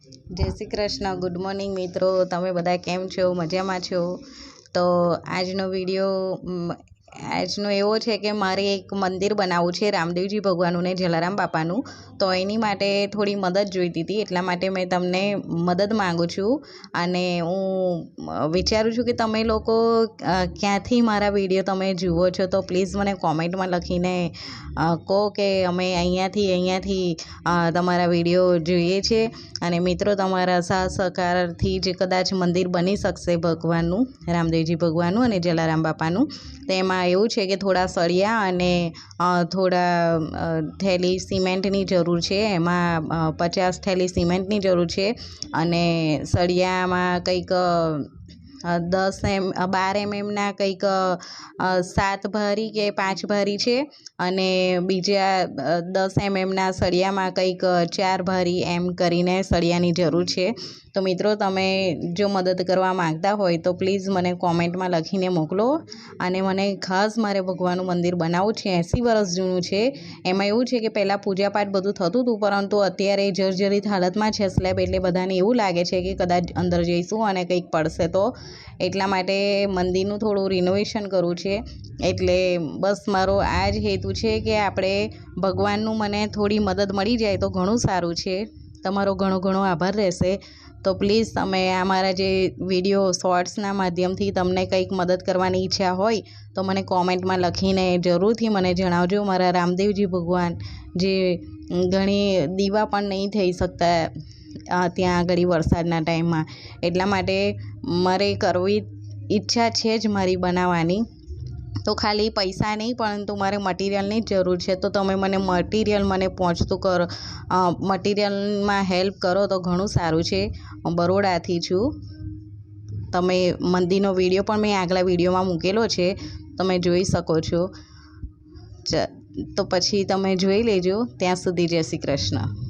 जय Shri Krishna. Good morning मित्रों, तमे बधा केम छो? मजामां छो? तो आजनो विडियो આજનો એવો છે કે મારે એક મંદિર બનાવવું છે રામદેવજી ભગવાનનું ને જલારામ બાપાનું, તો એની માટે થોડી મદદ જોઈતી હતી, એટલા માટે મેં તમને મદદ માંગુ છું. અને હું વિચારું છું કે તમે લોકો ક્યાંથી મારા વિડીયો તમે જુઓ છો, તો પ્લીઝ મને કોમેન્ટમાં લખીને કહો કે અમે અહીંયાથી તમારા વિડીયો જોઈએ છે. અને મિત્રો, તમારા સાથ સહકારથી જ કદાચ મંદિર બની શકશે ભગવાનનું, રામદેવજી ભગવાનનું અને જલારામ બાપાનું. તેમાં એવું છે કે થોડા સળિયા અને થોડા થેલી સિમેન્ટની જરૂર છે. એમાં 50 થેલી સિમેન્ટની જરૂર છે અને સળિયામાં કંઈક 12 mm કંઈક 7 ભારી કે 5 ભારી છે અને બીજા 10 mm સળિયામાં કંઈક 4 ભારી એમ કરીને સળિયાની જરૂર છે. તો મિત્રો, તમે જો મદદ કરવા માંગતા હોય તો પ્લીઝ મને કોમેન્ટમાં લખીને મોકલો. અને મને ખાસ મારે ભગવાનનું મંદિર બનાવવું છે. 80 વર્ષ જૂનું છે. એમાં એવું છે કે પહેલાં પૂજાપાઠ બધું થતું હતું, પરંતુ અત્યારે જર્જરિત હાલતમાં છે સ્લેબ, એટલે બધાને એવું લાગે છે કે કદાચ અંદર જઈશું અને કંઈક પડશે તો, એટલા માટે મંદિરનું થોડું રિનોવેશન કરવું છે. એટલે બસ મારો આ જ હેતુ છે કે આપણે ભગવાનનું મને થોડી મદદ મળી જાય તો ઘણું સારું છે. તમારો ઘણો આભાર રહેશે. તો પ્લીઝ તમે આ મારા જે વિડીયો શોર્ટ્સના માધ્યમથી તમને કંઈક મદદ કરવાની ઈચ્છા હોય તો મને કોમેન્ટમાં લખીને જરૂરથી મને જણાવજો. મારા રામદેવજી ભગવાન જે ઘણી દીવા પણ નહીં થઈ શકતા ત્યાં આગળ વરસાદના ટાઈમમાં, એટલા માટે મારે કરવી ઈચ્છા છે જ મારી બનાવવાની. તો ખાલી પૈસા નહીં, પરંતુ મારે મટીરિયલની જ જરૂર છે. તો તમે મને મટીરિયલ પહોંચતું કરો, મટીરિયલમાં હેલ્પ કરો તો ઘણું સારું છે. હું બરોડાથી છું. તમે મંદિરનો વિડીયો પણ મેં આગલા વિડીયોમાં મૂકેલો છે, તમે જોઈ શકો છો. તો પછી તમે જોઈ લેજો. ત્યાં સુધી જય શ્રી કૃષ્ણ.